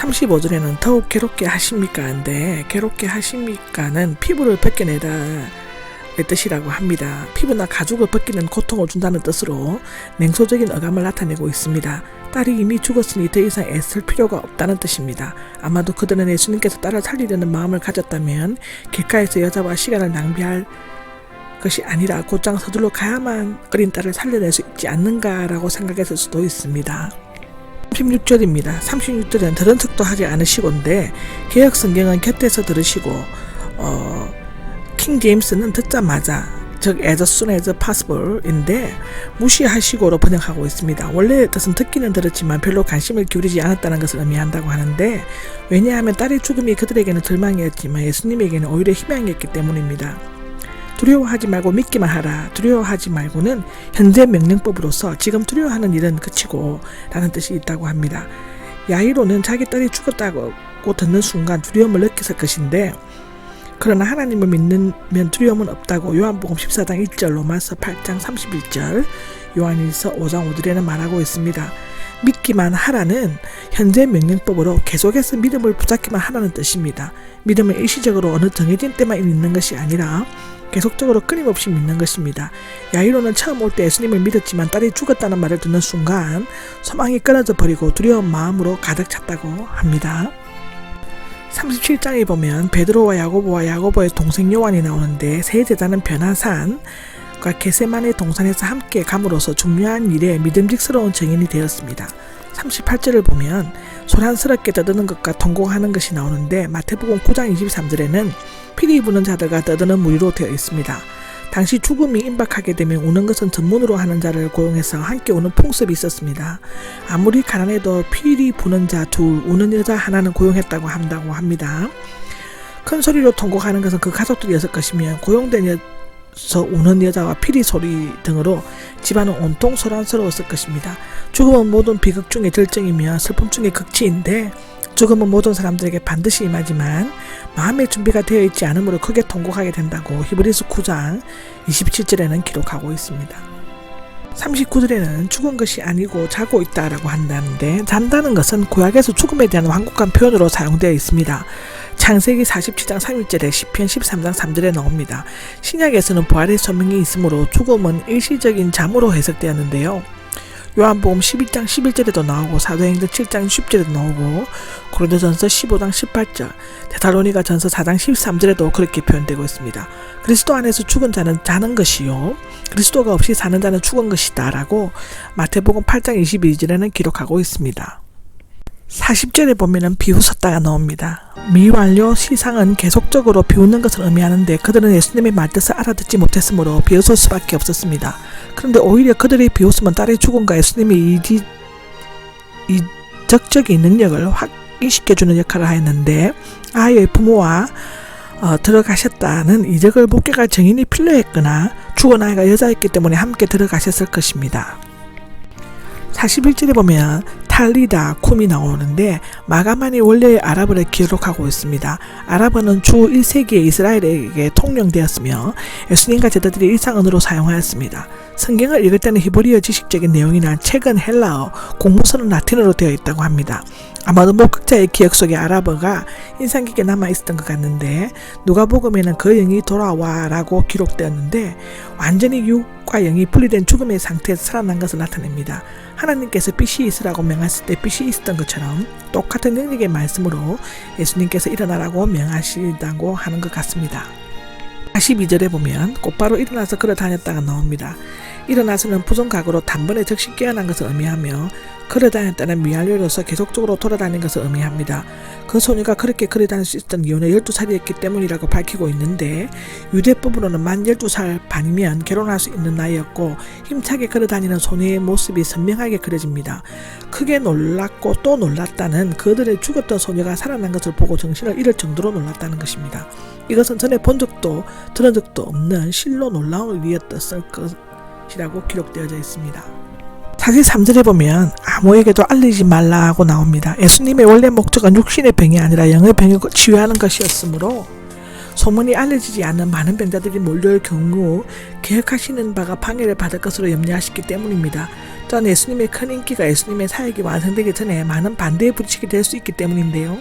35절에는 더욱 괴롭게 하십니까인데, 괴롭게 하십니까는 피부를 벗겨내다 의 뜻이라고 합니다. 피부나 가죽을 벗기는 고통을 준다는 뜻으로 냉소적인 어감을 나타내고 있습니다. 딸이 이미 죽었으니 더 이상 애쓸 필요가 없다는 뜻입니다. 아마도 그들은 예수님께서 딸을 살리려는 마음을 가졌다면 길가에서 여자와 시간을 낭비할 것이 아니라 곧장 서둘러 가야만 어린 딸을 살려낼 수 있지 않는가라고 생각했을 수도 있습니다. 36절입니다. 36절은 들은 척도 하지 않으시고인데, 개역 성경은 곁에서 들으시고 킹 제임스는 듣자마자, 즉 as soon as possible 인데 무시하시고로 번역하고 있습니다. 원래의 뜻은 듣기는 들었지만 별로 관심을 기울이지 않았다는 것을 의미한다고 하는데, 왜냐하면 딸의 죽음이 그들에게는 절망이었지만 예수님에게는 오히려 희망이었기 때문입니다. 두려워하지 말고 믿기만 하라. 두려워하지 말고는 현재 명령법으로서 지금 두려워하는 일은 그치고 라는 뜻이 있다고 합니다. 야이로는 자기 딸이 죽었다고 듣는 순간 두려움을 느꼈을 것인데, 그러나 하나님을 믿는 두려움은 없다고 요한복음 14장 1절, 로마서 8장 31절, 요한일서 5장 5절에는 말하고 있습니다. 믿기만 하라는 현재 명령법으로 계속해서 믿음을 붙잡기만 하라는 뜻입니다. 믿음은 일시적으로 어느 정해진 때만 있는 것이 아니라 계속적으로 끊임없이 믿는 것입니다. 야이로는 처음 올 때 예수님을 믿었지만 딸이 죽었다는 말을 듣는 순간 소망이 끊어져 버리고 두려운 마음으로 가득 찼다고 합니다. 37장에 보면 베드로와 야고보와 야고보의 동생 요한이 나오는데, 세 제자는 변화산과 게세마네 동산에서 함께 감으로써 중요한 일에 믿음직스러운 증인이 되었습니다. 38절을 보면 소란스럽게 떠드는 것과 통곡하는 것이 나오는데, 마태복음 9장 23절에는 피리 부는 자들과 떠드는 무리로 되어 있습니다. 당시 죽음이 임박하게 되면 우는 것은 전문으로 하는 자를 고용해서 함께 우는 풍습이 있었습니다. 아무리 가난해도 피리 부는 자 둘, 우는 여자 하나는 고용했다고 한다고 합니다. 큰 소리로 통곡하는 것은 그 가족들이었을 것이며, 고용되어서 우는 여자와 피리 소리 등으로 집안은 온통 소란스러웠을 것입니다. 죽음은 모든 비극 중의 절정이며 슬픔 중의 극치인데, 죽음은 모든 사람들에게 반드시 임하지만 마음의 준비가 되어 있지 않으므로 크게 통곡하게 된다고 히브리서 9장 27절에는 기록하고 있습니다. 39절에는 죽은 것이 아니고 자고 있다라고 한다는데, 잔다는 것은 구약에서 죽음에 대한 완곡한 표현으로 사용되어 있습니다. 창세기 47장 3일절에 시편 13장 3절에 나옵니다. 신약에서는 부활의 소명이 있으므로 죽음은 일시적인 잠으로 해석되었는데요. 요한복음 12장 11절에도 나오고 사도행전 7장 10절에도 나오고 고린도전서 15장 18절, 데살로니가전서 4장 13절에도 그렇게 표현되고 있습니다. 그리스도 안에서 죽은 자는 자는 것이요 그리스도가 없이 사는 자는 죽은 것이다 라고 마태복음 8장 22절에는 기록하고 있습니다. 40절에 보면은 비웃었다가 나옵니다. 미완료 시상은 계속적으로 비웃는 것을 의미하는데, 그들은 예수님의 말뜻을 알아듣지 못했으므로 비웃을 수밖에 없었습니다. 그런데 오히려 그들의 비웃음은 딸의 죽음과 예수님의 이적적인 능력을 확인시켜주는 역할을 하였는데, 아이의 부모와 들어가셨다는 이적을 목격할 증인이 필요했거나 죽은 아이가 여자였기 때문에 함께 들어가셨을 것입니다. 41절에 보면 탈리다 쿰이 나오는데, 마가만이 원래의 아랍어를 기록하고 있습니다. 아랍어는 주 1세기에 이스라엘에게 통용되었으며 예수님과 제자들이 일상언어로 사용하였습니다. 성경을 읽을 때는 히브리어 지식적인 내용이나 책은 헬라어, 공문서는 라틴어로 되어 있다고 합니다. 아마도 목격자의 기억 속에 아랍어가 인상 깊게 남아있었던 것 같는데, 누가복음에는 그 영이 돌아와 라고 기록되었는데, 완전히 육과 영이 분리된 죽음의 상태에서 살아난 것을 나타냅니다. 하나님께서 빛이 있으라고 명하실 때 빛이 있었던 것처럼 똑같은 능력의 말씀으로 예수님께서 일어나라고 명하시다고 하는 것 같습니다. 42절에 보면 곧바로 일어나서 걸어 다녔다가 나옵니다. 일어나서는 부정각으로 단번에 즉시 깨어난 것을 의미하며, 걸어 다녔다는 미완료로서 계속적으로 돌아다닌 것을 의미합니다. 그 소녀가 그렇게 걸어 다닐 수 있었던 이유는 12살이었기 때문이라고 밝히고 있는데, 유대법으로는 만 12살 반이면 결혼할 수 있는 나이였고, 힘차게 걸어 다니는 소녀의 모습이 선명하게 그려집니다. 크게 놀랐고 또 놀랐다는, 그들의 죽었던 소녀가 살아난 것을 보고 정신을 잃을 정도로 놀랐다는 것입니다. 이것은 전에 본 적도 들은 적도 없는 실로 놀라운 일이었을 것이라고 기록되어져 있습니다. 43절에 보면 아무에게도 알리지 말라고 나옵니다. 예수님의 원래 목적은 육신의 병이 아니라 영의 병을 치유하는 것이었으므로 소문이 알려지지 않은 많은 병자들이 몰려올 경우 계획하시는 바가 방해를 받을 것으로 염려하시기 때문입니다. 또한 예수님의 큰 인기가 예수님의 사역이 완성되기 전에 많은 반대에 부딪히게 될 수 있기 때문인데요.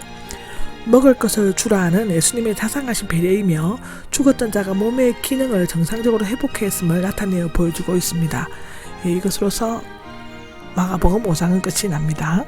먹을 것을 주라 하는 예수님의 자상하신 배려이며 죽었던 자가 몸의 기능을 정상적으로 회복했음을 나타내어 보여주고 있습니다. 이것으로서 마가복음 5장은 끝이 납니다.